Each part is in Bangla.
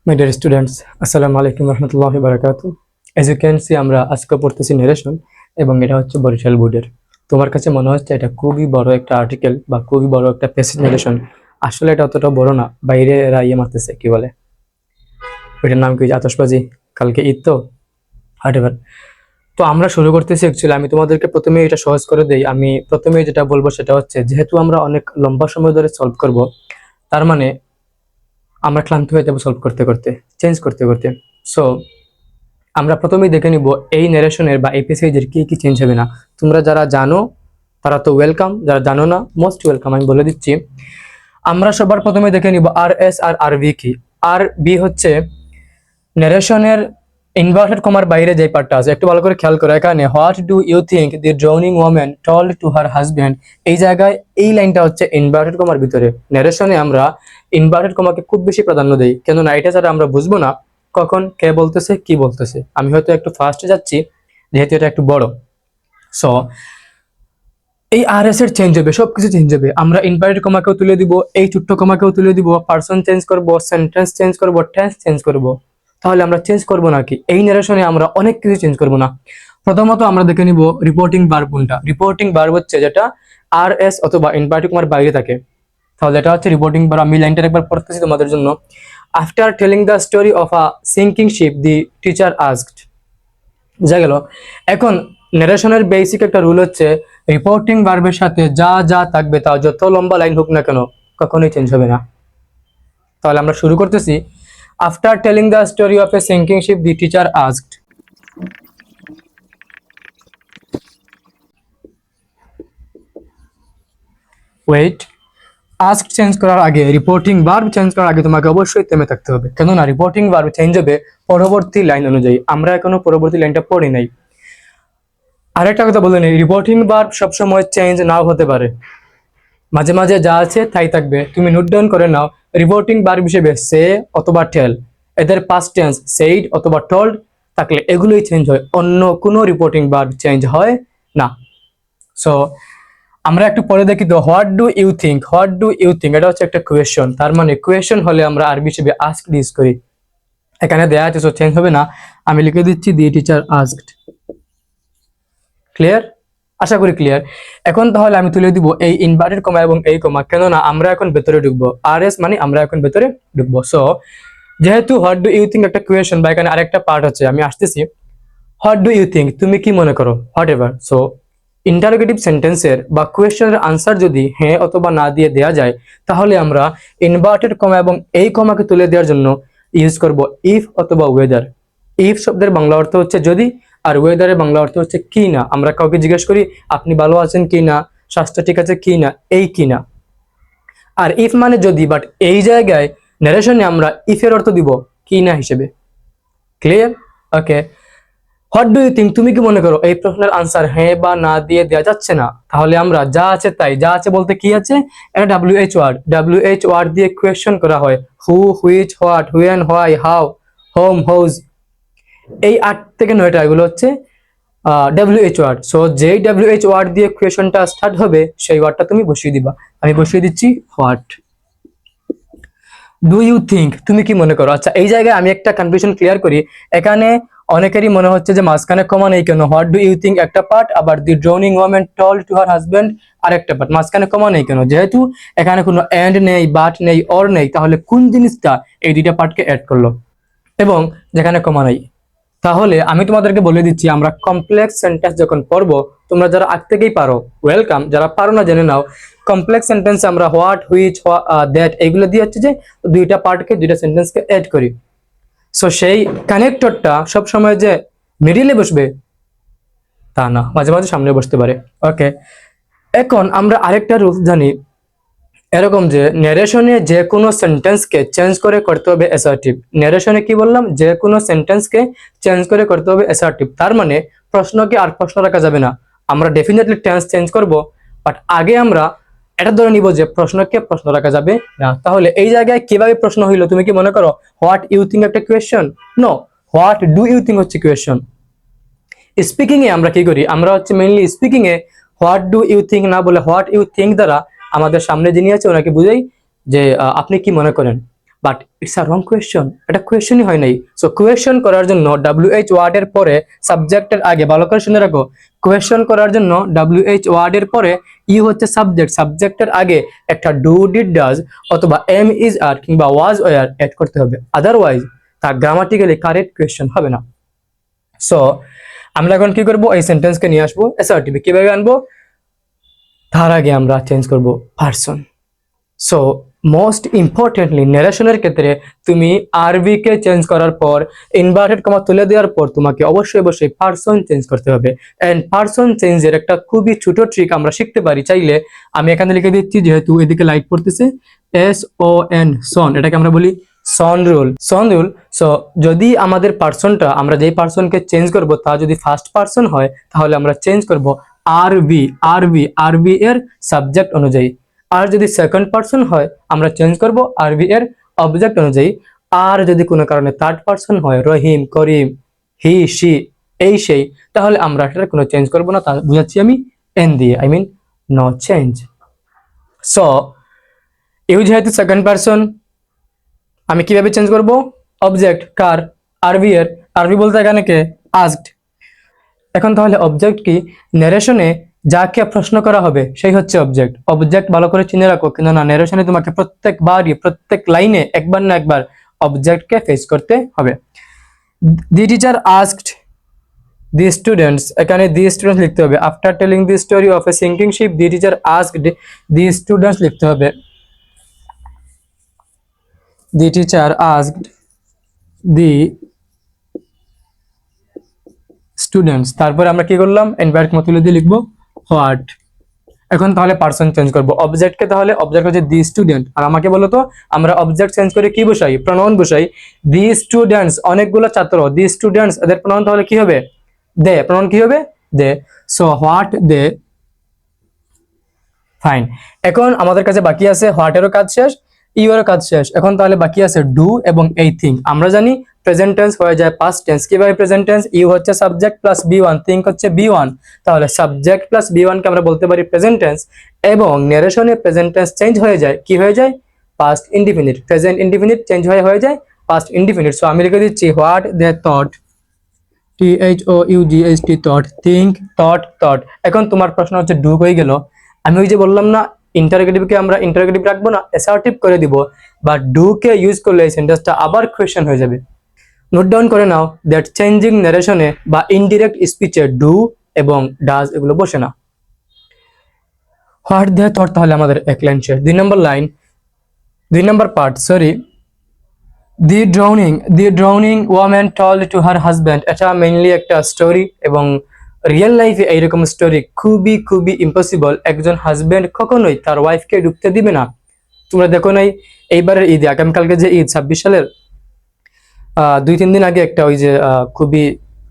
My dear students, Assalamu alaikum warahmatullahi wabarakatuh. As you can see, আমরা আজকে পড়তেছি narration এবং এটা হচ্ছে বরিশাল বোর্ডের। তোমার কাছে মনে হচ্ছে এটা খুবই বড় একটা আর্টিকেল বা খুবই বড় একটা প্যাসেজ narration। আসলে এটা অতটা বড় না, বাইরে এরা মারতেছে কি বলে, ওইটার নাম কি, আতশবাজি, কালকে ঈদ তো হাটেবার। তো আমরা শুরু করতেছি। অ্যাকচুয়ালি আমি তোমাদেরকে প্রথমে এটা সহজ করে দেই। আমি প্রথমে যেটা বলবো সেটা হচ্ছে, যেহেতু আমরা অনেক লম্বা সময় ধরে সলভ করব, তার মানে আমরা ক্লান্ত হয়ে যাবো সলভ করতে করতে, চেঞ্জ করতে করতে। সো আমরা প্রথমেই দেখে নিব এই ন্যারেশনের বা এই পেসেজের কি কি চেঞ্জ হবে না। তোমরা যারা জানো তারা তো ওয়েলকাম, যারা জানো না মোস্ট ওয়েলকাম। আমি বলে দিচ্ছি, আমরা সবার প্রথমে দেখে নিব আর এস আর আর ভি কি। আর বি হচ্ছে ন্যারেশনের ইনভার্টেড কমার বাইরে যে পার্টটা আছে, একটু ভালো করে খেয়াল করো। এখানে what do you think the drowning woman told to her husband, এই জায়গায় এই লাইনটা হচ্ছে ইনভার্টেড কমার ভিতরে। ন্যারেশনে আমরা ইনভার্টেড কমাকে খুব বেশি প্রাধান্য দেই, কেন না এটা ছাড়া আমরা বুঝবো না কখন কে বলতেছে কি বলতেছে। আমি হয়তো একটু ফাস্টে যাচ্ছি যেহেতু এটা একটু বড়। সো এই আর এস এর চেঞ্জ হবে, সবকিছু চেঞ্জ হবে। আমরা ইনভার্টেড কমাকেও তুলে দিব, এই ছোট্ট কমাকেও তুলে দিব, পার্সন চেঞ্জ করব, সেন্টেন্স চেঞ্জ করব, টেন্স চেঞ্জ করব। তাহলে আমরা চেঞ্জ করব নাকি? এই ন্যারেশনে আমরা অনেক কিছু চেঞ্জ করব না। প্রথমত আমরা দেখে নিব রিপোর্টিং ভার্ব কোনটা। রিপোর্টিং ভার্ব হচ্ছে যেটা আর এস অথবা ইনভার্টেড কমার বাইরে থাকে, তাহলে এটা হচ্ছে রিপোর্টিং ভার্ব। আমি লাইনটা একবার পড়তেছি তোমাদের জন্য। After telling the story of a sinking ship the teacher asked, বুঝা গেল? এখন ন্যারেশনের বেসিক একটা রুল হচ্ছে, রিপোর্টিং ভার্বের সাথে যা যা থাকবে তা যত লম্বা লাইন হোক না কেন কখনোই চেঞ্জ হবে না। তাহলে আমরা শুরু করতেছি। After telling the story of a sinking ship the teacher asked, wait, ask change করার আগে, রিপোর্টিং ভার্ব চেঞ্জ করার আগে তোমাকে অবশ্যই থেমে থাকতে হবে, কেননা রিপোর্টিং ভার্ব চেঞ্জ হবে পরবর্তী লাইন অনুযায়ী। আমরা এখনো পরবর্তী লাইনটা পড়ি নাই। আরেকটা কথা বলে নেই, রিপোর্টিং ভার্ব সবসময় চেঞ্জ নাও হতে পারে, মাঝে মাঝে যা আছে তাই থাকবে। তুমি নোট ডাউন করে নাও, রিপোর্টিং ভার্ব হিসেবে সে অথবা টেল, এদের পাস্ট টেন্স সেইড অথবা টোল্ড থাকলে এগুলোই চেঞ্জ হয়, অন্য কোনো রিপোর্টিং ভার্ব চেঞ্জ হয় না। সো আমরা একটু পরে দেখি তো, what do you think. What do you think এটা হচ্ছে একটা কোয়েশ্চন, তার মানে কোয়েশ্চন হলে আমরা আরবি হিসেবে আস্ক ইউজ করি। এখানে দেয়া আছে, সো চেঞ্জ হবে না। আমি লিখে দিচ্ছি দি টিচার আস্কড। ক্লিয়ার? আশা করি ক্লিয়ার। এখন তাহলে আমি তুলে দিব এই ইনভার্টেড কমা এবং এই কমা, কেননা আমরা এখন ভেতরে ঢুকবো। আর এস মানে আমরা এখন ভেতরে ঢুকবো। সো যেহেতু হোয়াট ডু ইউ থিঙ্ক একটা কোয়েশ্চন, বা এখানে আরেকটা পার্ট আছে, আমি আসতেছি। হোয়াট ডু ইউ থিঙ্ক, তুমি কি মনে করো, হোয়াট এভার। সো ইন্টারোগেটিভ সেন্টেন্সের বা কোয়েশ্চনের আনসার যদি হ্যাঁ অথবা না দিয়ে দেওয়া যায়, তাহলে আমরা ইনভার্টেড কমা এবং এই কমাকে তুলে দেওয়ার জন্য ইউজ করব ইফ অথবা ওয়েদার। ইফ শব্দের বাংলা অর্থ হচ্ছে যদি, আর ওয়েদারের বাংলা অর্থ হচ্ছে কি না। আমরা কাউকে জিজ্ঞেস করি আপনি ভালো আছেন কি না, স্বাস্থ্য ঠিক আছে কি না, এই কি না। আর ইফ মানে যদি, বাট এই জায়গায় ন্যারেশনে আমরা ইফের অর্থ দিব কি না হিসেবে। Clear? Okay. What do you think, তুমি কি মনে করো, এই প্রশ্নের আনসার হ্যাঁ বা না দিয়ে দেওয়া যাচ্ছে না। তাহলে আমরা যা আছে তাই, যা আছে বলতে কি আছে, এটা WH ওয়ার্ড। WH ওয়ার্ড দিয়ে কোয়েশ্চন করা হয়। Who, which, what, when, why, how, whom, whose, এই 8 থেকে 9টা এগুলো হচ্ছে WH ওয়ার্ড। সো যেই WH ওয়ার্ড দিয়ে কোয়েশ্চনটা স্টার্ট হবে সেই ওয়ার্ডটা তুমি বসিয়ে দিবা। আমি বসিয়ে দিচ্ছি হোয়াট ডু ইউ থিঙ্ক, তুমি কি মনে করো। আচ্ছা, এই জায়গায় আমি একটা কনফিউশন ক্লিয়ার করি। এখানে অনেকেরই মনে হচ্ছে যে মাঝখানে কমা নেই কেন, হোয়াট ডু ইউ থিঙ্ক একটা পার্ট, আবার the drowning woman told to her husband আরেকটা পার্ট, মাঝখানে কমা নেই কেন। যেহেতু এখানে কোনো এন্ড নেই, বাট নেই, অর নেই, তাহলে কোন জিনিসটা এই দুইটা পার্টকে অ্যাড করলো, এবং যেখানে কমা নেই। তাহলে আমি তোমাদেরকে বলে দিচ্ছি, আমরা কমপ্লেক্স সেন্টেন্স যখন পড়বো, তোমরা যারা আগ থেকেই পারো ওয়েলকাম, যারা পারো না জেনে নাও। কমপ্লেক্স সেন্টেন্সে আমরা হোয়াট, হুইচ, দ্যাট এইগুলো দিয়ে হচ্ছে যে দুইটা পার্টকে, দুইটা সেন্টেন্সকে অ্যাড করি। সো সেই কানেক্টরটা সবসময় যে মিডিলে বসবে তা না, মাঝে মাঝে সামনে বসতে পারে। ওকে, এখন আমরা আরেকটা রুল জানি এরকম যে ন্যারেশনে যে কোনো সেন্টেন্সকে চেঞ্জ করে করতে হবে অ্যাসার্টিভ। ন্যারেশনে কি বললাম, যে কোনো সেন্টেন্সকে চেঞ্জ করে করতে হবে অ্যাসার্টিভ। তার মানে প্রশ্নকে আর প্রশ্ন রাখা যাবে না। আমরা ডেফিনেটলি টেন্স চেঞ্জ করব, বাট আগে আমরা এটা ধরে নিব যে প্রশ্নকে প্রশ্ন রাখা যাবে না। তাহলে এই জায়গায় কিভাবে প্রশ্ন হইলো, তুমি কি মনে করো হোয়াট ইউ থিঙ্ক একটা question? No, what do you think হচ্ছে কোয়েশ্চন। স্পিকিং এ আমরা কি করি, আমরা হচ্ছে মেইনলি স্পিকিং এ হোয়াট ডু ইউ থিঙ্ক না বলে হোয়াট ইউ থিঙ্ক দ্বারা আমাদের সামনে যিনি আছে ওনাকে বুঝাই যে আপনি কি মনে করেন। But it's a wrong question, এটা কোয়েশ্চনই হয় নাই। সো কোয়েশ্চন করার জন্য WH ওয়ার্ডের পরে সাবজেক্টের আগে, ভালো করে শুনে রাখো, কোয়েশ্চন করার জন্য WH ওয়ার্ডের পরে হচ্ছে সাবজেক্ট, সাবজেক্টের আগে একটা ডু ডিড ডাজ অথবা এম ইজ আর কিংবা ওয়াজ ওয়ার অ্যাড করতে হবে, আদারওয়াইজ তা গ্রামাটিক্যালি কারেক্ট কোয়েশ্চন হবে না। সো আমরা এখন কি করব, এই সেন্টেন্সকে নিয়ে আসবো অ্যাসার্টিভ। কিভাবে আনবো, তার আগে আমরা চেঞ্জ করব পারসন। সো মোস্ট ইম্পর্টেন্টলি ন্যারেশনের ক্ষেত্রে তুমি আরবি কে চেঞ্জ করার পর ইনভার্টেড কমা তুলে দেওয়ার পর তোমাকে অবশ্যই পারসন চেঞ্জ করতে হবে। এন্ড পারসন চেঞ্জের একটা খুবই ছোট ট্রিক আমরা শিখতে পারি চাইলে। আমি এখানে লিখে দিচ্ছি, যেহেতু এদিকে লাইট পড়তেছে, SON, সন, এটাকে আমরা বলি সন রুল, সন রুল। সো যদি আমাদের পারসনটা, আমরা যেই পারসনকে চেঞ্জ করব তা যদি ফার্স্ট পারসন হয়, তাহলে আমরা চেঞ্জ করব আরবি এর সাবজেক্ট অনুযায়ী। আর যদি সেকেন্ড পারসন হয়, আমরা চেঞ্জ করব আরবি এর অবজেক্ট অনুযায়ী। আর যদি কোনো কারণে থার্ড পারসন হয়, রহিম, করিম, হি, শি, এই সেই, তাহলে আমরা এটার কোনো চেঞ্জ করব না, তা বুঝাচ্ছি আমি এন দিয়ে, I mean no change. So যেহেতু সেকেন্ড পারসন, আমি কিভাবে চেঞ্জ করব, অবজেক্ট কার, আরবি এর, আরবি বলতে এখানে কে, আস্কড। এখন তাহলে অবজেক্ট কি, ন্যারেশনে যাকে প্রশ্ন করা হবে সেই হচ্ছে অবজেক্ট। অবজেক্ট ভালো করে চিনে রাখো, কিন্তু না ন্যারেশনে তোমাকে প্রত্যেকবারই প্রত্যেক লাইনে একবার না একবার অবজেক্টকে ফেস করতে হবে। The teacher asked the students, এখানে দি স্টুডেন্টস লিখতে হবে। After telling the story of a sinking ship, the teacher asked the students লিখতে হবে। The teacher asked the students, তারপরে আমরা কি করলাম, এনভায়ার কমা তুলে দিয়ে লিখবো হোয়াট। এখন তাহলে পারসন চেঞ্জ করব, অবজেক্টকে, তাহলে অবজেক্ট হচ্ছে দি স্টুডেন্ট, আর আমাকে বলো তো আমরা অবজেক্ট চেঞ্জ করে কি বসাই, প্রনাউন বসাই। দি স্টুডেন্টস, অনেকগুলো ছাত্র, দি স্টুডেন্টস, এদের প্রনাউন তাহলে কি হবে, দে, প্রনাউন কি হবে, they. So what they, fine. এখন আমাদের কাছে বাকি আছে হোয়াটেরও কাজ শেষ, ইউরও কাজ শেষ। এখন তাহলে বাকি আছে ডু এবং এই থিং। আমরা জানি প্রেজেন্ট টেন্স হয়ে যায় পাস্ট টেন্স। কিভাবে প্রেজেন্ট টেন্স, ইউ হচ্ছে সাবজেক্ট প্লাস B1, থিং হচ্ছে B1, তাহলে সাবজেক্ট প্লাস B1 কে আমরা বলতে পারি প্রেজেন্ট টেন্স। এবং ন্যারেশনে প্রেজেন্ট টেন্স চেঞ্জ হয়ে যায়, কি হয়ে যায়, past indefinite, present indefinite change হয়ে যায় পাস্ট ইনডিফিনিট। সো আমি লিখে দিচ্ছি what they thought, THOUGHT, thought, think, thought. এখন তোমার প্রশ্ন হচ্ছে ডু হয়ে গেল, আমি ওই যে বললাম না ইন্টারোগেটিভকে আমরা ইন্টারোগেটিভ রাখবো না, অ্যাসার্টিভ করে দিব, বা ডু কে ইউজ করলে এই সেন্টেন্সটা আবার কোয়েশ্চেন হয়ে যাবে। নোট ডাউন করে নাও দ্যাট চেঞ্জিং ন্যারেশনে বা ইনডিরেক্ট স্পিচে ডু এবং ডাজ এগুলো বসে না। হোয়াট দে থট, তাহলে আমাদের এক লাইন শেষ। 2 নম্বর part, sorry, the drowning women told to her husband, এটা মেইনলি একটা স্টোরি, এবং রিয়েল লাইফে এইরকম স্টোরি খুবই ইম্পসিবল। একজন হাজব্যান্ড কখনোই তার ওয়াইফকে ডুবতে দিবে না। তোমরা দেখো নাই এইবারের ঈদে, আগামীকালকে যে ঈদ 26 সালের 2-3 দিন আগে একটা ওই যে খুবই,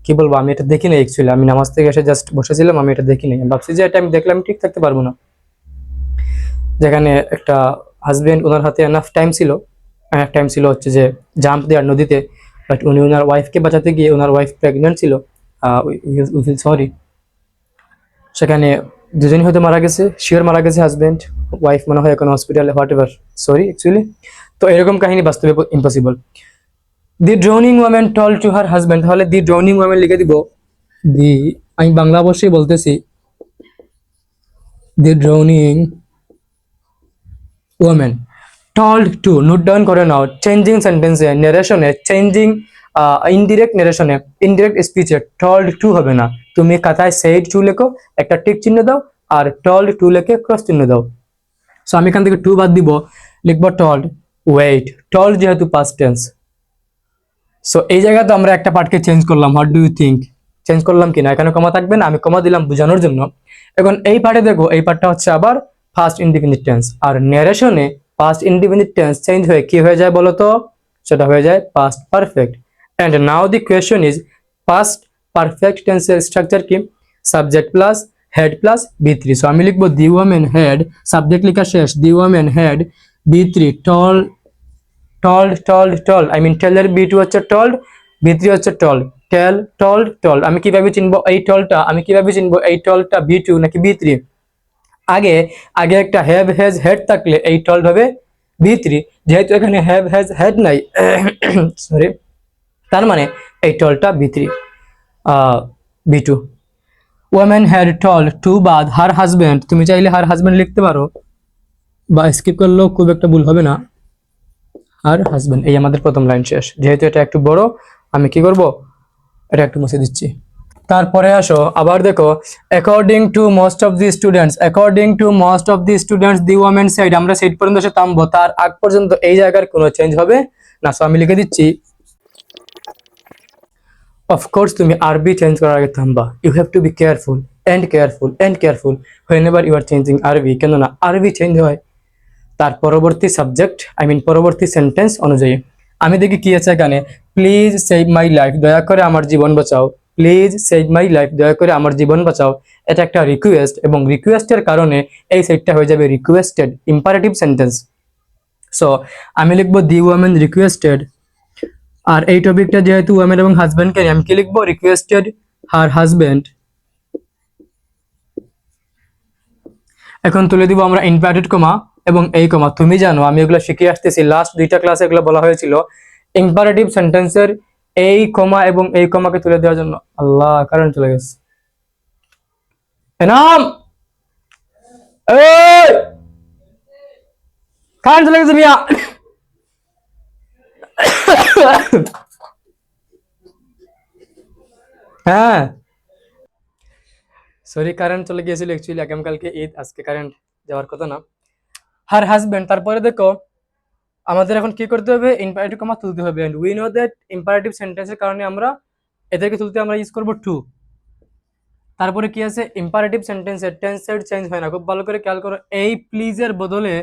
কি বলবো, আমি এটা দেখি নাই অ্যাকচুয়ালি, আমি নামাজ থেকে এসে জাস্ট বসেছিলাম, আমি এটা দেখি নাই, ভাবছি যে এটা আমি দেখলাম ঠিক থাকতে পারবো না। যেখানে একটা হাজব্যান্ড, ওনার হাতে এনাফ টাইম ছিল হচ্ছে যে জাম্প দেওয়ার নদীতে, বাট উনি ওনার ওয়াইফকে বাঁচাতে গিয়ে, ওনার ওয়াইফ প্রেগনেন্ট ছিল, সরি, সেখানে দুজনই হয়তো মারা গেছে, শিওর মারা গেছে, হাজব্যান্ড, ওয়াইফ মনে হয় এখন হসপিটালে, হোয়াট এভার, সরি অ্যাকচুয়ালি। তো এরকম কাহিনী বাস্তবে impossible. The drowning women told to her husband, তাহলে দি ড্রাউনিং ওয়ামেন লিখে দিব, আমি বাংলা অবশ্যই বলতেছি, the drowning women told to, note down করে নাও, চেঞ্জিং সেন্টেন্সে, ন্যারেশনে, চেঞ্জিং ইনডিরেক্ট ন্যারেশনে, ইনডিরেক্ট স্পিচে টল্ড টু হবে না। তুমি কথায় সেড টু লেখো, একটা টিক চিহ্ন দাও, আর টল্ড টু লেখে ক্রস চিহ্ন দাও। সো আমি এখান থেকে টু বাদ দিব, লিখবো টল্ড। ওয়েট, টল্ড যেহেতু পাস্ট টেন্স, সো এই জায়গাতে আমরা একটা পার্টকে চেঞ্জ করলাম, what do you think, change করলাম কিনা, এখানে কমা থাকবে না, আমি কমা দিলাম বোঝানোর জন্য। এখন এই পার্টে দেখো, এই পার্টটা হচ্ছে আবার ফার্স্ট ইনডিফিনিট টেন্স, আর ন্যারেশনে পাস্ট ইনডিফিনিট টেন্স চেঞ্জ হয়ে কি হয়ে যায় বলো তো, সেটা হয়ে যায় past perfect. And now the question is, past perfect টেন্সের স্ট্রাকচার কি, subject plus had plus B3। So আমি লিখবো দি ওয়ামেন হেড, সাবজেক্ট লেখা শেষ, the women had B3, told, I mean টেলের B2 হচ্ছে টল্ড, B3 হচ্ছে টল্ড, টল্ড। আমি কিভাবে চিনবো এই টলটা B2 নাকি B3? আগে একটা হ্যাভ হ্যাজ হেড থাকলে এই টল্ড হবে B3, যেহেতু এখানে হ্যাভ হ্যাজ হ্যাড নাই সরি, তার মানে এই টলটা বি3, B2. Women had ton two বাদ হার হাজবেন্ড, তুমি চাইলে হার হাজবেন্ড লিখতে পারো বা স্কিপ করলেও খুব একটা ভুল হবে না। আর হাজবেন্ড, এই আমাদের প্রথম লাইন শেষ। যেহেতু এটা একটু বড়, আমি কি করব, এটা একটু মুছে দিচ্ছি। তারপরে আসো আবার দেখো, according to most of the students, according to most of the students the women side, আমরা সাইড পর্যন্ত এসে থামবো, তার আগ পর্যন্ত এই জায়গার কোনো চেঞ্জ হবে না। সো আমি লিখে দিচ্ছি, অফকোর্স তুমি আরবি চেঞ্জ করার আগে থামবা। You have to be careful and careful and careful whenever you are changing RB, কেননা আরবি চেঞ্জ হয় তার পরবর্তী সাবজেক্ট, আই মিন পরবর্তী সেন্টেন্স অনুযায়ী। আমি দেখি কি আছে এখানে, প্লিজ সেভ মাই লাইফ, দয়া করে আমার জীবন বাঁচাও। প্লিজ সেভ মাই লাইফ, দয়া করে আমার জীবন বাঁচাও, এটা একটা রিকোয়েস্ট, এবং রিকোয়েস্টের কারণে এই সাইডটা হয়ে যাবে রিকোয়েস্টেড ইম্পারেটিভ সেন্টেন্স। সো আমি লিখবো দি ওয়ামেন রিকোয়েস্টেড, আর এই টপিকটা যেহেতু ওয়ামেন এবং হাজব্যান্ডকে নিয়ে, আমি কি লিখবো, রিকোয়েস্টেড হার হাজব্যান্ড। এখন তুলে দিব আমরা ইনভার্টেড কমা এবং এই কমা। তুমি জানো আমি এগুলো শিখে আসতেছি, লাস্ট 2টা ক্লাসে এগুলো বলা হয়েছিল ইম্পারেটিভ সেন্টেন্সের এই কমা এবং এই কমাকে তুলে দেওয়ার জন্য। আল্লাহ, কারণ চলে গেছে। এনাম, এই কারণ চলে গেছে মিয়া। হ্যাঁ সরি, কারেন্ট চলে গিয়েছিল অ্যাকচুয়ালি, আগামীকালকে ঈদ, আজকে কারেন্ট যাওয়ার কথা না। হার হাজবেন্ড, তারপরে দেখো আমাদের এখন কি করতে হবে, ইম্পারেটিভ কমা তুলতে হবে। And we know that imperative সেন্টেন্সের কারণে আমরা এদেরকে তুলতে আমরা ইউজ করব টু। তারপরে কি আছে, ইম্পারেটিভ সেন্টেন্সের টেন্সের চেঞ্জ হয় না, খুব ভালো করে খেয়াল করো। এই প্লিজের বদলে,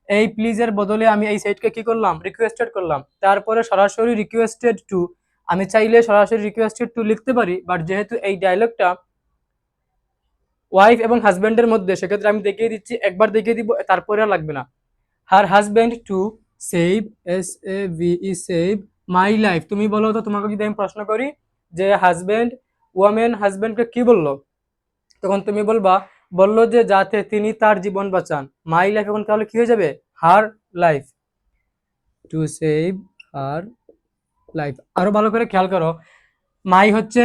এই প্লিজের বদলে আমি এই সাইডকে কি করলাম, রিকোয়েস্টেড করলাম। তারপরে সরাসরি রিকোয়েস্টেড টু, আমি চাইলে সরাসরি রিকোয়েস্টেড টু লিখতে পারি, বাট যেহেতু এই ডায়লগটা ওয়াইফ এবং হাজব্যান্ডের মধ্যে, সেক্ষেত্রে আমি দেখিয়ে দিচ্ছি, একবার দেখিয়ে দিব, তারপরে আর লাগবে না। Her husband to save, SAVE save my life. তুমি বলো তো, তোমাকে যদি আমি প্রশ্ন করি যে হাজব্যান্ড, ওয়ামেন হাজব্যান্ডকে কি বললো, তখন তুমি বলবা, বললো যে যাতে তিনি তার জীবন বাঁচান। মাই লাইফ এখন তাহলে কি হয়ে যাবে, her life, to save her life. আরো ভালো করে খেয়াল করো, মাই হচ্ছে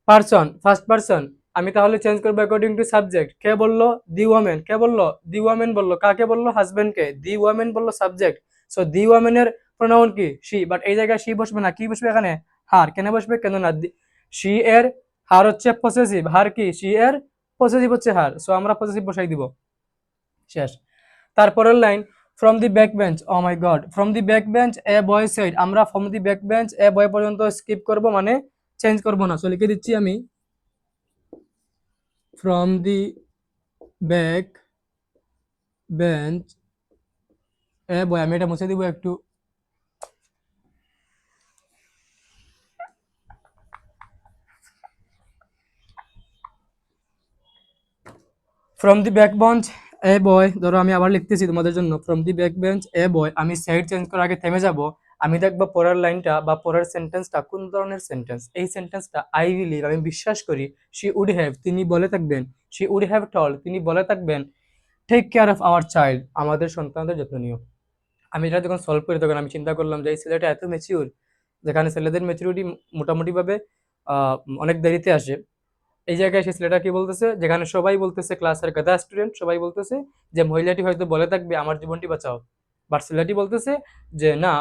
পারসন, ফার্স্ট পারসন, আমি তাহলে চেঞ্জ করবো অ্যাকর্ডিং টু সাবজেক্ট। কে বললো, দি ওয়ামেন, কে বললো, দি ওয়ামেন বললো, কাকে বললো, হাজবেন্ডকে। দি ওয়ামেন বললো সাবজেক্ট, সো দি ওয়ামেনের প্রোনাউন কি, শি, বাট এই জায়গায় শি বসবে না, কি বসবে এখানে, হার। কেন বসবে, কেন না শি এর, হার হচ্ছে পসেসিভ, হার কি, শি এর পসেসিভ হচ্ছে হার, সো আমরা পসেসিভ বসাই দিব, শেষ। তারপরের line, from the back bench, oh my god, from the back bench a boy sighed, আমরা from the back bench a boy পর্যন্ত স্কিপ করব, মানে চেঞ্জ করব না। সো লিখে দিচ্ছি আমি, from the back bench a বয়, আমি এটা মুছে দিব একটু। From the back bench a বয়, ধরো আমি আবার লিখতেছি তোমাদের জন্য, from the back bench a বয়, আমি সাইড চেঞ্জ করার আগে থেমে যাব। আমি দেখবো পরের লাইনটা বা পরের সেন্টেন্সটা কোন ধরনের সেন্টেন্স। এই সেন্টেন্সটা আই বিলিভ, আমি বিশ্বাস করি, শি উড হ্যাভ, তিনি বলে থাকবেন, শি উড হ্যাভ টল্ড, তিনি বলে থাকবেন, take care of our child, আমাদের সন্তানদের যত্ন নিও। আমি এটা যখন সলভ করি তখন আমি চিন্তা করলাম যে এই ছেলেটা এত ম্যাচিউর, যেখানে ছেলেদের ম্যাচুরিটি মোটামুটিভাবে অনেক দেরিতে আসে, এই জায়গায় সেই ছেলেটা কি বলতেছে, যেখানে সবাই বলতেছে, ক্লাসের গাদা স্টুডেন্ট সবাই বলতেছে যে মহিলাটি হয়তো বলে থাকবে আমার জীবনটি বাঁচাও, বাট ছেলেটি বলতেছে যে না,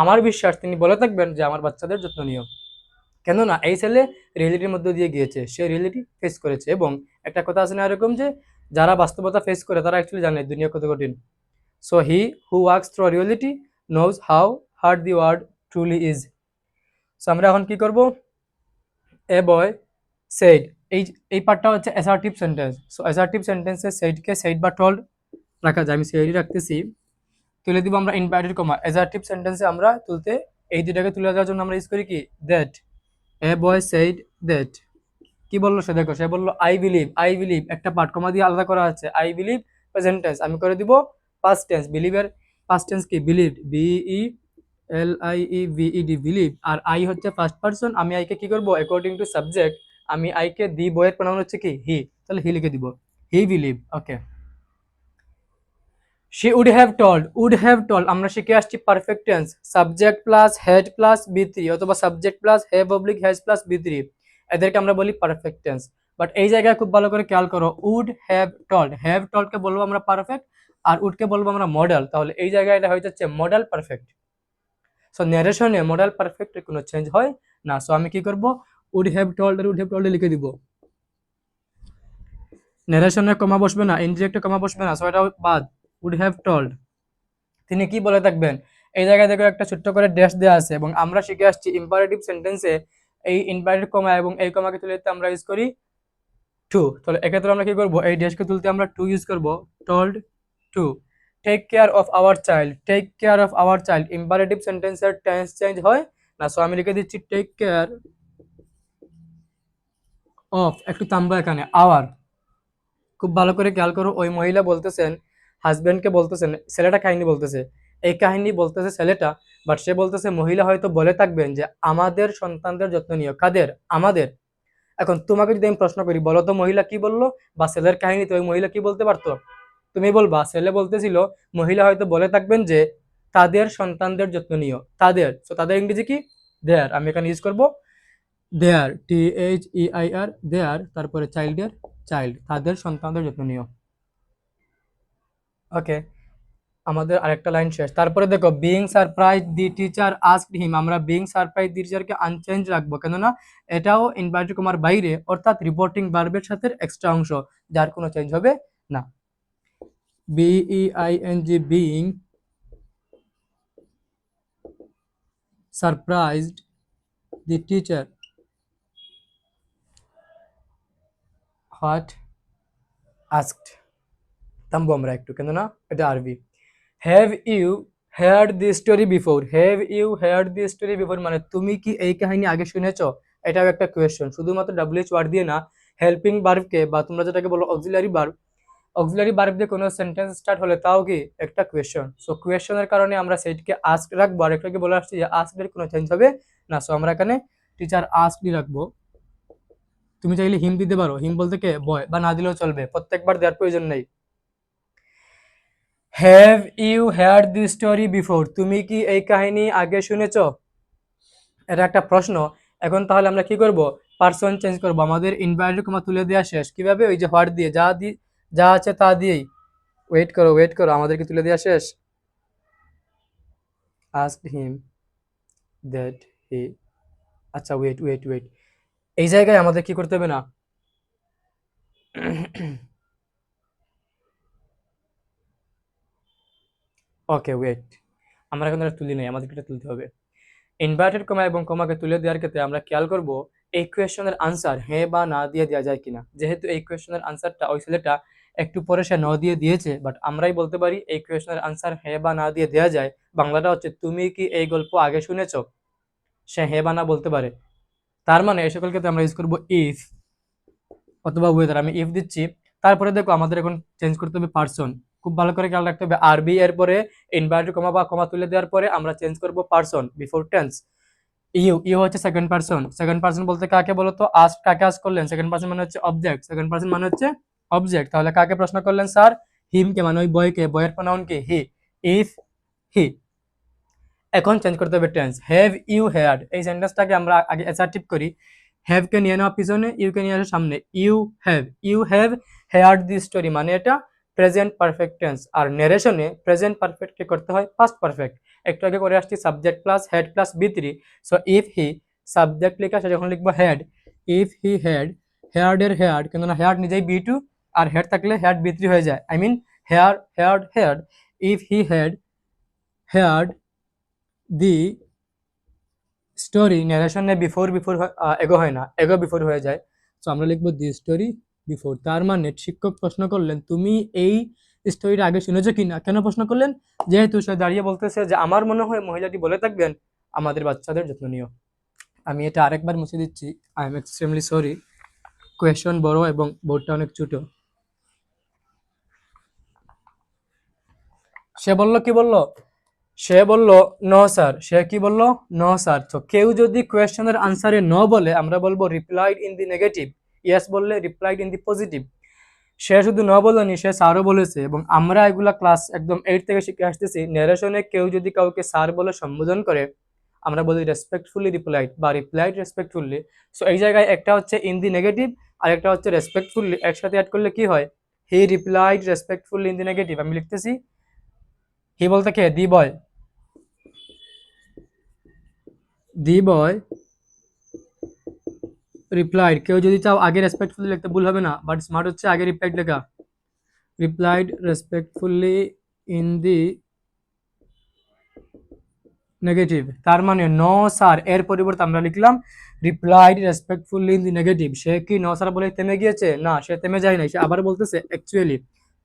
আমার বিশ্বাস তিনি বলে থাকবেন যে আমার বাচ্চাদের যত্ন নিও। কেননা এই ছেলে রিয়েলিটির মধ্যে দিয়ে গিয়েছে, সে রিয়েলিটি ফেস করেছে, এবং একটা কথা আছে না এরকম যে যারা বাস্তবতা ফেস করে তারা অ্যাকচুয়ালি জানে দুনিয়া কত কঠিন। So he who works through reality knows how hard the world truly is. So আমরা এখন কি করব, এ বয় said, এই এই পার্টটা হচ্ছে অ্যাসার্টিভ সেন্টেন্স। সো অ্যাসার্টিভ সেন্টেন্সে saidকে said বা told রাখা যায়, আমি saidই রাখতেছি। তুলে দিব আমরা ইনভার্টেড কমা। অ্যাসার্টিভ সেন্টেন্সে আমরা তুলতে এই দুটাকে তুলে দেওয়ার জন্য আমরা ইউজ করি কি, that, A boy said that. কি বললো সে, দেখো সে বললো আই বিলিভ, আই বিলিভ একটা পার্ট কমা দিয়ে আলাদা করা আছে, আই বিলিভ প্রেজেন্ট টেন্স, আমি করে দিব পাস্ট টেন্স। বিলিভের পাস্ট টেন্স কি, বিলিভড, BELIEVED, বিলিভ। আর আই হচ্ছে ফার্স্ট পারসন, আমি আইকে কি করব, অ্যাকর্ডিং টু সাবজেক্ট, আমি আইকে দি বয়ের প্রোনাউন হচ্ছে কি, হি, তাহলে হি লিখে দিব, he believe. Okay, she would have told আমরা শিখে আসছি perfect tense subject plus had plus বি3 অথবা subject plus have oblique has plus বি3 এদেরকে আমরা বলি পারফেক্ট টেন্স। বাট এই জায়গায় খুব ভালো করে খেয়াল করো, উড হ্যাভ টল্ড কে বলবো আমরা পারফেক্ট আর উড কে বলবো আমরা মডেল, তাহলে এই জায়গায় এটা হয়ে যাচ্ছে মডেল পারফেক্ট। সো ন্যারেশনে মডেল পারফেক্টের কোনো চেঞ্জ হয় না। সো আমি কি করব, উড হ্যাভ টল্ড আর উড হ্যাভ টল্ড লিখে দিব। ন্যারেশনে কমা বসবে না, ইনডিরেক্টে কমা বসবে না, সো এটা বাদ। উড হ্যাভ টল্ড তিনি কি বলে থাকবেন। এই জায়গায় দেখো একটা ছোট্ট করে ড্যাশ দেওয়া আছে এবং আমরা শিখে আসছি ইম্পারেটিভ সেন্টেন্সে এই ইনভার্টেড কমা এবং এই কমাকে তুলে দিতে আমরা ইউজ করি টু। তাহলে এক্ষেত্রে আমরা কি করব, এই ড্যাশকে তুলতে আমরা টু ইউজ করব, told to take care of our child. Take care of our child imperative সেন্টেন্সের টেন্স চেঞ্জ হয় না, সো আমি লিখে দিচ্ছি টেক কেয়ার অফ, একটু থামবো এখানে, আওয়ার। খুব ভালো করে খেয়াল করো, ওই মহিলা বলতেছেন হাজবেন্ডকে বলতেছেন, ছেলেটা কাহিনী বলতেছে, এই কাহিনী বলতেছে ছেলেটা, বাট সে বলতেছে মহিলা হয়তো বলে থাকবেন যে আমাদের সন্তানদের যত্ন নিও। কাদের? আমাদের। এখন তোমাকে যদি আমি প্রশ্ন করি, বলো তো মহিলা কি বললো, বা ছেলের কাহিনীতে ওই মহিলা কি বলতে পারতো? তুমি বলবা ছেলে বলতেছিল মহিলা হয়তো বলে থাকবেন যে তাদের সন্তানদের যত্ন নিও, তাদের। সো তাদের ইংরেজি কি? দেয়ার। আমি এখানে ইউজ করব দেয়ার, THEIR, দেয়ার, তারপরে চাইল্ডের চাইল্ড, তাদের সন্তানদের যত্ন নিও। ওকে, আমাদের আরেকটা লাইন শেষ। তারপরে দেখো বিইং সারপ্রাইজ দি টিচার আস্কড হিম, আমরা বিইং সারপ্রাইজ দি টিচারকে আনচেঞ্জ রাখবো, কেননা এটাও ইনভার্টেড কমার বাইরে, অর্থাৎ রিপোর্টিং ভার্বের সাথে এক্সট্রা অংশ, যার কোনো চেঞ্জ হবে না। BEING being surprised the teacher what asked, থামবো আমরা একটু, কেননা এটা RB. Have you heard the story before, have you heard the story before মানে তুমি কি এই কাহিনী আগে শুনেছো? এটাও একটা কোয়েশ্চেন, শুধুমাত্র WH ওয়ার্ড দিয়ে না, হেল্পিং ভার্বকে বা তোমরা যেটাকে বলো অক্সিলারি ভার্ব দিয়ে কোনো সেন্টেন্স স্টার্ট হলে তাও কি একটা কোয়েশ্চেন। সো কোয়েশ্চেনের কারণে আমরা সেইটাকে আস্ক রাখবো, আর একটাকে বলে আসছি যে আস্কের কোনো চেঞ্জ হবে না। সো আমরা এখানে টিচার আস্কডই রাখবো। তুমি চাইলে হিম দিতে পারো, হিম বলতে কে বয়, বা না দিলেও চলবে, প্রত্যেকবার দেওয়ার প্রয়োজন নেই। Have you heard the story before, তুমি কি এই কাহিনী আগে শুনেছো? এটা একটা প্রশ্ন। এখন তাহলে আমরা কি করব, পার্সন চেঞ্জ করব, আমাদের ইনভার্টেড কমা তুলে দেওয়া শেষ। কিভাবে? ওই যে হোয়াট দিয়ে, যা আছে তা দিয়েই। ওয়েট করো, আমাদেরকে তুলে দেওয়া শেষ। আস্কড হিম দ্যাট হি, আচ্ছা ওয়েট, এই জায়গায় আমাদের কি করতে হবে না, ওকে ওয়েট, আমরা এখন এটা তুলি নাই, আমাদেরকে এটা তুলতে হবে। ইনভার্টেড কমা এবং কমাকে তুলে দেওয়ার ক্ষেত্রে আমরা খেয়াল করব এই কোয়েশ্চনের আনসার হ্যাঁ বা না দিয়ে দেওয়া যায় কিনা। যেহেতু এই কোয়েশ্চনের আনসারটা ওই ছেলেটা একটু পরে সে ন দিয়ে দিয়েছে, বাট আমরাই বলতে পারি এই কোয়েশ্চনের আনসার হ্যাঁ বা না দিয়ে দেওয়া যায়। বাংলাটা হচ্ছে তুমি কি এই গল্প আগে শুনেছো, সে হ্যাঁ বা না বলতে পারে। তার মানে এই সকল ক্ষেত্রে আমরা ইউজ করবো ইফ অথবা ওয়েদার। আমি ইফ দিচ্ছি, তারপরে দেখো আমাদের এখন চেঞ্জ করতে হবে পার্সন। খুব ভালো করে খেয়াল রাখতে হবে, আরবি এর পরে ইনভার্টেড কমা বা কমা তুলে দেওয়ার পরে আমরা চেঞ্জ করব পার্সন বিফোর টেন্স। ইউ হচ্ছে সেকেন্ড পার্সন বলতে কাকে বলো তো? আস্ক, কাকে আস্ক করলেন? সেকেন্ড পার্সন মানে হচ্ছে অবজেক্ট, তাহলে কাকে প্রশ্ন করলেন স্যার? হিম কে, মানে ওই বয়কে, বয়ের প্রোনাউন কি? হি। If he. এখন চেঞ্জ করতে হবে টেন্স। হ্যাভ ইউ হেয়ার্ড, এই সেন্টেন্সটাকে আমরা আগে অ্যাসার্টিভ করি, হ্যাভ কে নিয়ে নেওয়া পিছনে, ইউ কে নিয়ে আসা সামনে। You have heard the story মানে এটা প্রেজেন্ট পারফেক্ট টেন্স, আর ন্যারেশনে প্রেজেন্ট পারফেক্ট কে করতে হয় পাস্ট পারফেক্ট। একটু আগে করে আসছি সাবজেক্ট প্লাস হেড প্লাস বি3। সো ইফ হি, সাবজেক্ট লেখা সে যখন লিখবো had, if he had, heard এর হেয়ার্ড, কেননা হেয়ার্ড নিজেই বি2, আর হেড থাকলে হেয়ার্ড বি3 হয়ে যায়। I mean heard, if he had heard the story, ন্যারেশনে বিফোর এগো হয় না, এগো বিফোর হয়ে যায়। সো আমরা লিখবো দি স্টোরি বিফোর। তার মানে শিক্ষক প্রশ্ন করলেন তুমি এই স্টোরিটা আগে শুনেছো কিনা। কেন প্রশ্ন করলেন? যেহেতু সে দাঁড়িয়ে বলতেছে যে আমার মনে হয় মহিলাটি বলে থাকবেন আমাদের বাচ্চাদের যত্ন নিও। আমি এটা আরেকবার মুছে দিচ্ছি, I am extremely sorry, question বড় এবং বোর্ডটা অনেক ছোট। সে বলল কি বলল? সে বলল নো স্যার। সে কি বলল? No sir. তো কেউ যদি কোয়েশ্চেনের আনসারে নো বলে আমরা বলবো replied in the negative, yes বললে রিপ্লাইড ইন দি পজিটিভ। সে শুধু ন বলেনি, সে স্যারও বলেছে, এবং আমরা এগুলা ক্লাস একদম 8 থেকে শিখে আসতেছি। ন্যারেশনে কেউ যদি কাউকে স্যার বলে সম্বোধন করে, আমরা বলি রেসপেক্টফুলি রিপ্লাইড বা রিপ্লাইড রেসপেক্টফুলি। সো এই জায়গায় একটা হচ্ছে ইন দি নেগেটিভ আর একটা হচ্ছে রেসপেক্টফুলি, একসাথে অ্যাড করলে কি হয়, হি replied respectfully in the negative. আমি লিখতেছি, হি বলতে কে, দি বয়, দি বয় রিপ্লাইড। কেউ যদি চাও আগে রেসপেক্টফুলি লিখতে ভুল হবে না, বাট স্মার্ট হচ্ছে আগে রিপ্লাইড লেখা, replied respectfully in the negative. তার মানে নো স্যার এর পরিবর্তে আমরা লিখলাম replied respectfully in the negative. সে কি নো স্যার বলে থেমে গিয়েছে? না, সে থেমে যায় নাই, সে আবার বলতেছে অ্যাকচুয়ালি।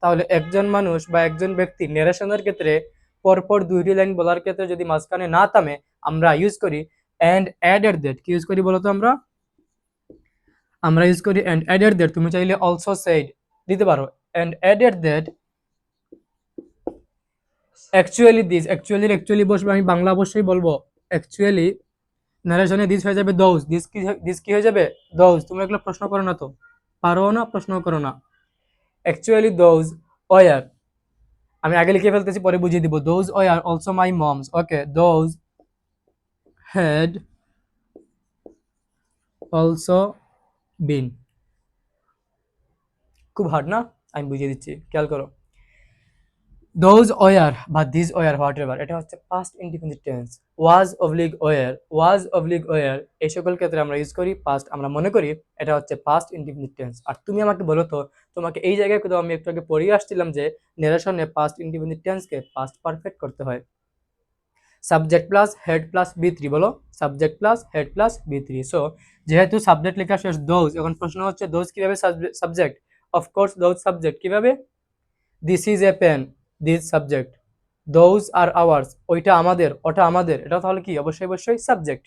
তাহলে একজন মানুষ বা একজন ব্যক্তি ন্যারেশনের ক্ষেত্রে পরপর দুইটি লাইন বলার ক্ষেত্রে যদি মাঝখানে না থামে, আমরা ইউজ করি অ্যান্ড অ্যাডেড দ্যাট। কি ইউজ করি বলতো? আমরা ইউজ করি অ্যান্ড অ্যাডেড দ্যাট। তুমি চাইলে অলসো সেড দিতে পারো, and added that actually this. Actually বসবে, আমি বাংলা অবশ্যই বলবো। অ্যাকচুয়ালি নারেশনে দিস হয়ে যাবে দোজ। দিস কি হয়ে যাবে? দোজ। তুমি এগুলো প্রশ্ন করো না তো, পারো না, প্রশ্ন করো না। অ্যাকচুয়ালি দোজ ওয়ার, আমি আগে লিখে ফেলতেছি, পরে বুঝিয়ে দিব। Those were also my moms. Okay, those had also been. খুব হার্ড না? আমি বুঝিয়ে দিচ্ছি, খেয়াল করো। দোজ ওয়ার বা দিস ওয়ার, হোয়াট এভার, এটা হচ্ছে পাস্ট ইনডিফিনিট টেন্স। ওয়াজ অবলিগ ওয়ার এই সকল ক্ষেত্রে আমরা ইউজ করি পাস্ট। আমরা মনে করি এটা হচ্ছে পাস্ট ইনডিফিনিট টেন্স। আর তুমি আমাকে বলো তো, তোমাকে এই জায়গায় কোথাও আমি একটু আগে পড়িয়ে আসছিলাম যে নেরেশনে পাস্ট ইনডিফিনিট টেন্সকে পাস্ট পারফেক্ট করতে হয় subject plus had plus B three. বলো, subject plus had plus B three. So যেহেতু সাবজেক্ট লেখা শেষ দোজ, এখন প্রশ্ন হচ্ছে দোজ কিভাবে সাবজেক্ট? Of course those subject. কিভাবে? This is a pen, this subject. Those are ours, ওইটা আমাদের, ওটা আমাদের, এটা তাহলে কি? অবশ্যই সাবজেক্ট।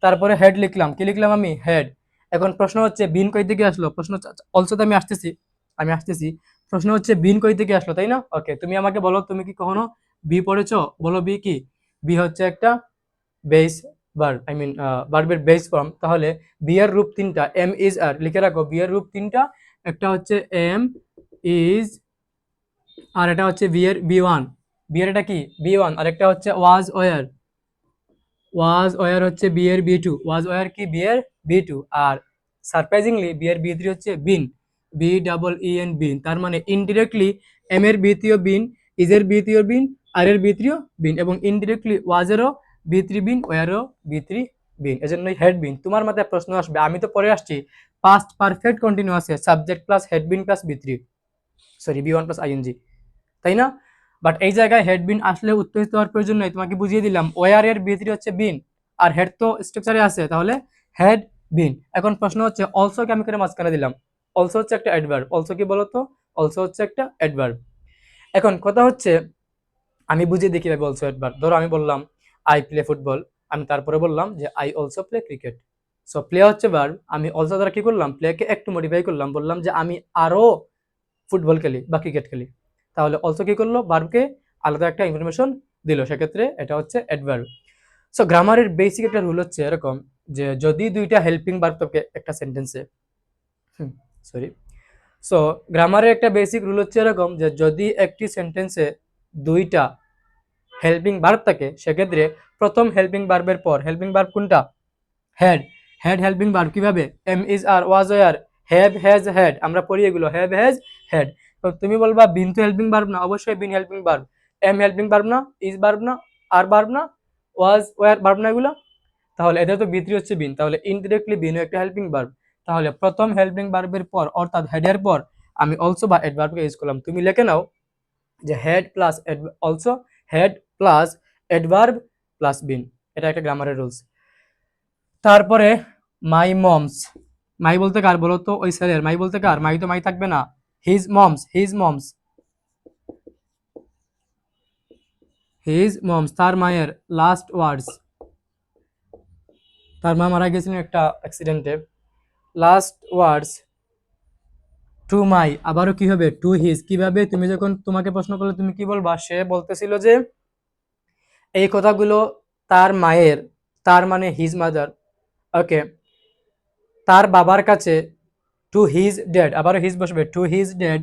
তারপরে হেড লিখলাম, কি লিখলাম আমি? হেড। এখন প্রশ্ন হচ্ছে বিন কই থেকে আসলো? প্রশ্ন অলসো তো আমি আসতেছি। প্রশ্ন হচ্ছে বিন কই থেকে আসলো, তাই না? ওকে, তুমি আমাকে বলো, তুমি কি কখনো বি পড়েছো? বলো বি কি? বি হচ্ছে একটা বেস ভার্ব, আই মিন ভার্বের বেস ফর্ম। তাহলে বি এর রূপ তিনটা, এম ইজ আর, লিখে রাখো। বি এর রূপ তিনটা, একটা হচ্ছে এম ইজ, আর এটা হচ্ছে বি এর বি ওয়ান। বি এর এটা কি? B one. আর একটা হচ্ছে ওয়াজ ওয়ার হচ্ছে বি এর বি টু। ওয়াজ ওয়ার কি? বি এর বি টু। আর সারপ্রাইজিংলি বি এর বি থ্রি হচ্ছে বিন, বি ডাবল ই এন, বিন। তার মানে ইনডিরেক্টলি এম এর বি থ্রিও বিন, ইজ এর বি থ্রিও বিন, আর এর বি থ্রিও বিন, এবং ইনডিরেক্টলি ওয়াজেরও বি থ্রি বিন, ওয়ারও বি থ্রি বিন, এজন্যই হেড বিন। তোমার মাথায় প্রশ্ন আসবে, আমি তো পরে আসছি, পাস্ট পারফেক্ট কন্টিনিউয়াসে subject plus had been plus B three, sorry B one plus ING, তাই না? বাট এই জায়গায় হেড বিন আসলে উত্তেজিত হওয়ার প্রয়োজন নেই, তোমাকে বুঝিয়ে দিলাম। ওয়ার এর বি থ্রি হচ্ছে বিন, আর হেড তো স্ট্রাকচারে আছে, তাহলে হেড বিন। এখন প্রশ্ন হচ্ছে অলসো কে আমি করে মাঝখানে দিলাম। অলসো হচ্ছে একটা অ্যাডভার্ব। অলসো কি বলতো? অলসো হচ্ছে একটা অ্যাডভার্ব। এখন কথা হচ্ছে, আমি বুঝিয়ে দেখি ভাবে অলসো অ্যাডভার্ব। ধরো আমি বললাম আই প্লে ফুটবল, আমি তারপরে বললাম যে I also play cricket. So play হচ্ছে ভার্ব, আমি অলসো দ্বারা কি করলাম? প্লেকে একটু মডিফাই করলাম, বললাম যে আমি আরো ফুটবল খেলি বা ক্রিকেট খেলি। তাহলে অলসো কি করলো? ভার্বকে আলাদা একটা ইনফরমেশন দিল, সেক্ষেত্রে এটা হচ্ছে অ্যাডভার্ব। সো গ্রামারের বেসিক একটা রুল হচ্ছে এরকম, যে যদি দুইটা হেল্পিং ভার্ব থাকে একটা সেন্টেন্সে, সরি, সো গ্রামারের একটা বেসিক রুল হচ্ছে এরকম, যে যদি একটি সেন্টেন্সে দুইটা হেল্পিং ভার্ব থাকে, সেক্ষেত্রে প্রথম হেল্পিং ভার্বের পর, হেল্পিং ভার্ব কোনটা? হেড। হেড হেল্পিং ভার্ব কিভাবে? Am is are, was were, have has had, আমরা পড়ি এগুলো, হ্যাভ হ্যাজ হ্যাড। তো তুমি বলবা বিন তো হেল্পিং ভার্ব না? অবশ্যই been helping verb. M helping verb না? ইজ ভার্ব না? আর ভার্ব না? ওয়াজ ওয়ার ভার্ব না এগুলো? তাহলে এদের তো বি3 হচ্ছে বিন, তাহলে ইনডিরেক্টলি বিনও একটা হেল্পিং ভার্ব। তাহলে প্রথম হেল্পিং ভার্বের পর, অর্থাৎ হেডের পর আমি অলসো বা অ্যাডভার্বকে ইউজ করলাম। তুমি লিখে নাও যে had plus also, had plus adverb plus been, এটা একটা গ্রামারের রুলস। তারপরে মাই মমস, মাই বলতে কার বলো তো? ওই ছেলের। মাই বলতে কার? মাই তো মাই থাকবে না, হিজ মমস, তার মায়ের। লাস্ট ওয়ার্ডস, তার মা মারা গেছিলেন একটা অ্যাক্সিডেন্টে। লাস্ট ওয়ার্ডস টু মাই, আবারও কি হবে? To his. কিভাবে? তুমি যখন তোমাকে প্রশ্ন করলে তুমি কি বলবা? সে বলতেছিল যে এই কথাগুলো তার মায়ের, তার মানে হিজ মাদার, ওকে, তার বাবার কাছে টু হিজ ড্যাড, আবারও হিজ বসবে, টু হিজ ড্যাড।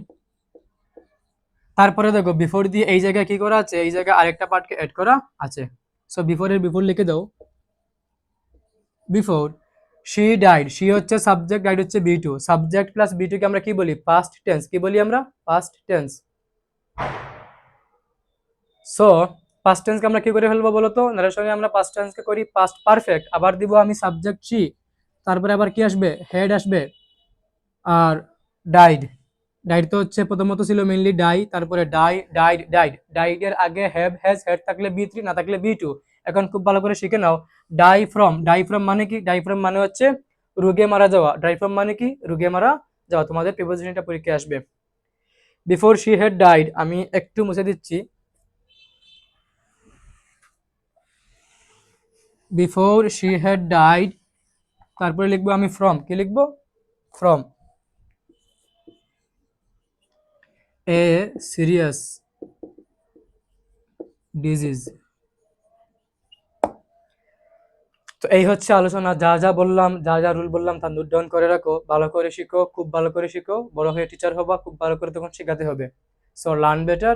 তারপরে দেখো বিফোর দিয়ে এই জায়গায় কি করা আছে, এই জায়গায় আরেকটা পার্টকে অ্যাড করা আছে। সো বিফোরের বিফোর লিখে দাও, বিফোর শি ডাইড, শি হচ্ছে সাবজেক্ট, ডাইড হচ্ছে B two, subject plus B two কে আমরা কি বলি, পাস্ট টেন্স। কি বলি আমরা, পাস্ট টেন্স। সো পাস্ট টেন্সকে আমরা কি করে ফেলবো বলো তো, নারেশনে আমরা পাস্ট টেন্সকে করি পাস্ট পারফেক্ট, আবার দিব আমি সাবজেক্ট শি, তারপরে আবার কি আসবে, হেড আসবে, আর ডাইড। ডাইড তো হচ্ছে প্রথমত ছিল মেইনলি ডাই, তারপরে ডাইড এর আগে হ্যাভ হ্যাজ হেড থাকলে বি থ্রি, না থাকলে বি টু। এখন খুব ভালো করে শিখে নাও, ডাই ফ্রম মানে কি, ডাই ফ্রম মানে হচ্ছে রোগে মারা যাওয়া, ডাই ফ্রম মানে কি, রোগে মারা যাওয়া। তোমাদের প্রিপোজিশনটা পরীক্ষায় আসবে। বিফোর শি হ্যাড ডাইড, আমি একটু মুছে দিচ্ছি, বিফোর শি হ্যাড ডাইড, তারপরে লিখবো আমি ফ্রম, কি লিখবো, ফ্রম এ সিরিয়াস ডিজিজ। তো এই হচ্ছে আলোচনা, যা যা বললাম, যা যা রুল বললাম তা নোট ডাউন করে রাখো, ভালো করে শিখো, খুব ভালো করে শিখো, বড় হয়ে টিচার হবা, খুব ভালো করে তখন শেখাতে হবে। So learn better,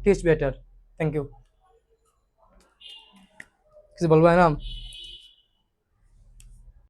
teach better. Thank you. কিছু বলবো না?